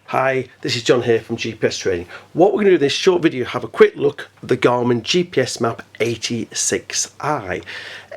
Hi, this is John here from GPS Training. What we're going to do in this short video, have a quick look at the Garmin GPSMAP 86i.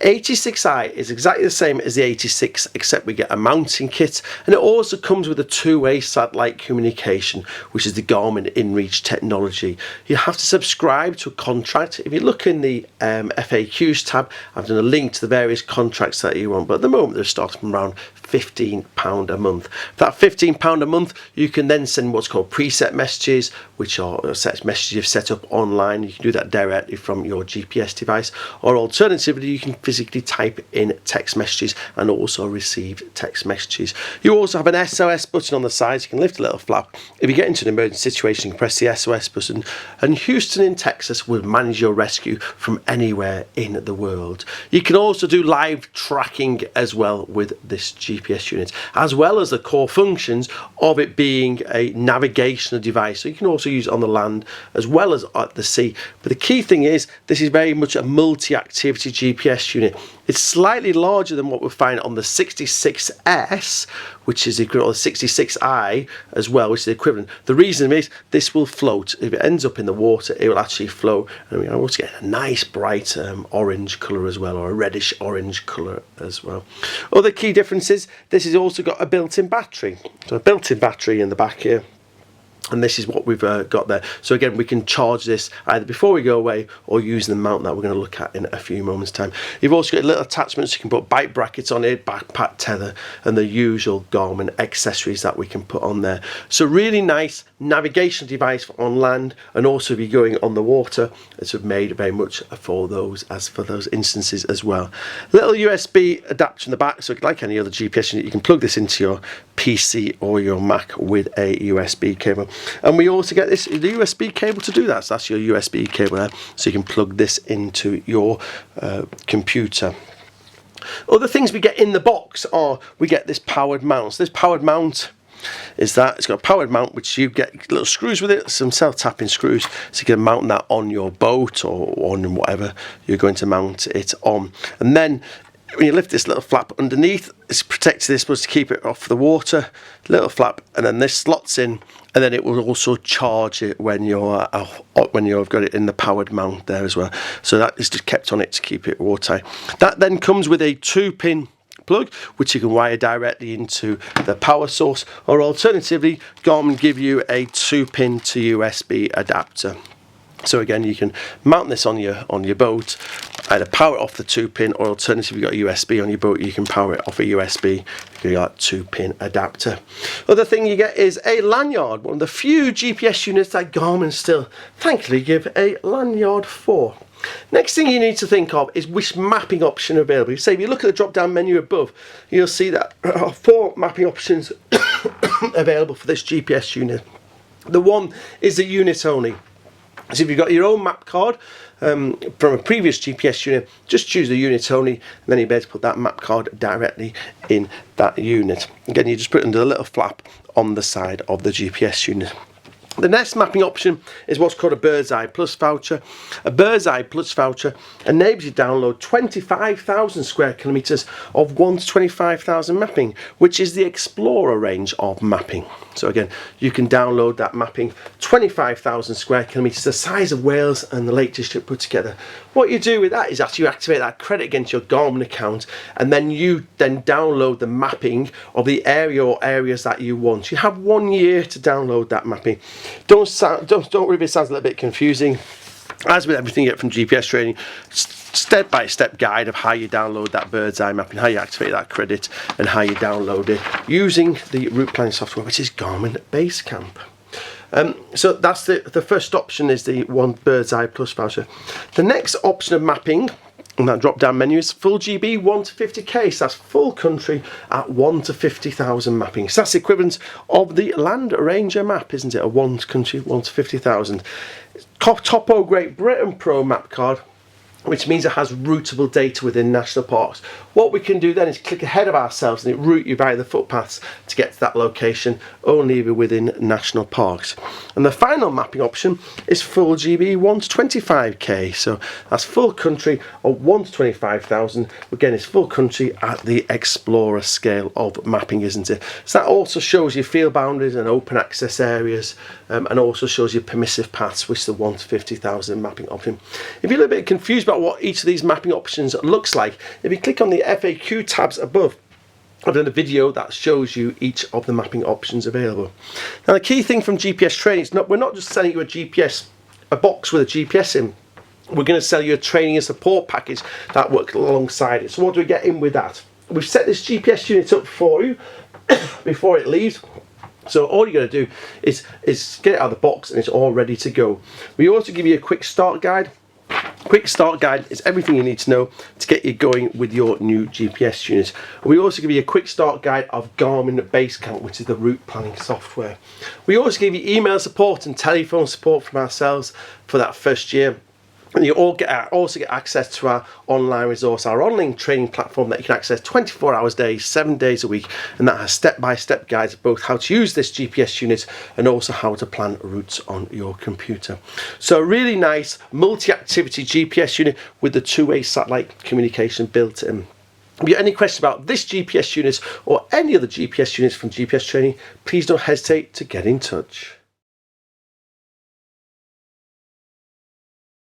86i is exactly the same as the 86, except we get a mounting kit, and it also comes with a two-way satellite communication, which is the Garmin InReach technology. You have to subscribe to a contract. If you look in the FAQs tab, I've done a link to the various contracts that you want, but at the moment they're starting from around £15 a month. For that £15 a month, you can then send what's called preset messages, which are set messages you've set up online. You can do that directly from your GPS device, or alternatively you can physically type in text messages and also receive text messages. You also have an SOS button on the side, so you can lift a little flap. If you get into an emergency situation, you can press the SOS button, and Houston in Texas will manage your rescue from anywhere in the world. You can also do live tracking as well with this GPS unit, as well as the core functions of it being a navigational device. So you can also use it on the land as well as at the sea. But the key thing is, this is very much a multi-activity GPS unit. It's slightly larger than what we find on the 66S, which is the equivalent of the 66i as well, which is the equivalent. The reason is this will float. If it ends up in the water, it will actually float, and we also get a nice bright orange colour as well, or a reddish orange colour as well. Other key differences, this has also got a built-in battery. So a built-in battery in the back here. And this is what we've got there. So again, we can charge this either before we go away or using the mount that we're going to look at in a few moments time. You've also got little attachments. You can put bike brackets on it, backpack tether, and the usual Garmin accessories that we can put on there. So really nice navigation device for on land, and also if you're going on the water, it's made very much for those instances as well. Little USB adapter in the back, so like any other GPS unit, you can plug this into your PC or your Mac with a USB cable. And we also get the USB cable to do that. So that's your USB cable there, so you can plug this into your computer. Other things we get in the box are, we get this powered mount. So this powered mount is that it's got a powered mount, which you get little screws with it, some self-tapping screws, so you can mount that on your boat or on whatever you're going to mount it on. And then when you lift this little flap underneath, it's protected. This supposed to keep it off the water. Little flap, and then this slots in, and then it will also charge it when you've got it in the powered mount there as well. So that is just kept on it to keep it watertight. That then comes with a 2-pin plug, which you can wire directly into the power source, or alternatively, Garmin give you a 2-pin to USB adapter. So again, you can mount this on your boat, either power it off the 2-pin, or alternatively, you've got a USB on your boat, you can power it off a USB. You got a 2-pin adapter. Other thing you get is a lanyard, one of the few GPS units that Garmin still thankfully give a lanyard for. Next thing you need to think of is which mapping option are available. So if you look at the drop down menu above, you'll see that there are 4 mapping options available for this GPS unit. The one is the unit only. So if you've got your own map card from a previous GPS unit, just choose the unit only, and then you'll be able to put that map card directly in that unit. Again, you just put it under a little flap on the side of the GPS unit. The next mapping option is what's called a Bird's Eye Plus voucher. A Bird's Eye Plus voucher enables you to download 25,000 square kilometres of 1 to 25,000 mapping, which is the Explorer range of mapping. So again, you can download that mapping, 25,000 square kilometres, the size of Wales and the Lake District put together. What you do with that is actually you activate that credit against your Garmin account, and then you download the mapping of the area or areas that you want. You have 1 year to download that mapping. Don't worry if it sounds a little bit confusing. As with everything you get from GPS Training, step-by-step guide of how you download that bird's eye mapping, how you activate that credit, and how you download it using the route planning software, which is Garmin Basecamp. So that's the first option, is the one Bird's Eye Plus voucher. The next option of mapping on that drop down menu is full GB 1 to 50k. So that's full country at 1 to 50,000 mapping. So that's the equivalent of the Land Ranger map, isn't it? A 1 country 1 to 50,000. Topo Great Britain Pro map card which means it has routable data within national parks. What we can do then is click ahead of ourselves and it route you via the footpaths to get to that location only within national parks. And the final mapping option is full GB 1 to 25k, so that's full country of 1 to 25,000. Again, it's full country at the Explorer scale of mapping, isn't it? So that also shows you field boundaries and open access areas, and also shows you permissive paths, which is the 1 to 50,000 mapping option. If you're a little bit confused about what each of these mapping options looks like, if you click on the FAQ tabs above, I've done a video that shows you each of the mapping options available. Now the key thing from GPS training is we're not just selling you a box with a GPS in. We're going to sell you a training and support package that works alongside it. So what do we get in with that? We've set this GPS unit up for you before it leaves. So all you're going to do is get it out of the box and it's all ready to go. We also give you a quick start guide. Quick start guide is everything you need to know to get you going with your new GPS unit. We also give you a quick start guide of Garmin Basecamp, which is the route planning software. We also give you email support and telephone support from ourselves for that first year. And you also get access to our online resource, our online training platform that you can access 24 hours a day, 7 days a week, and that has step-by-step guides of both how to use this GPS unit and also how to plan routes on your computer. So a really nice multi-activity GPS unit with the two-way satellite communication built in. If you have any questions about this GPS unit or any other GPS units from GPS Training, please don't hesitate to get in touch.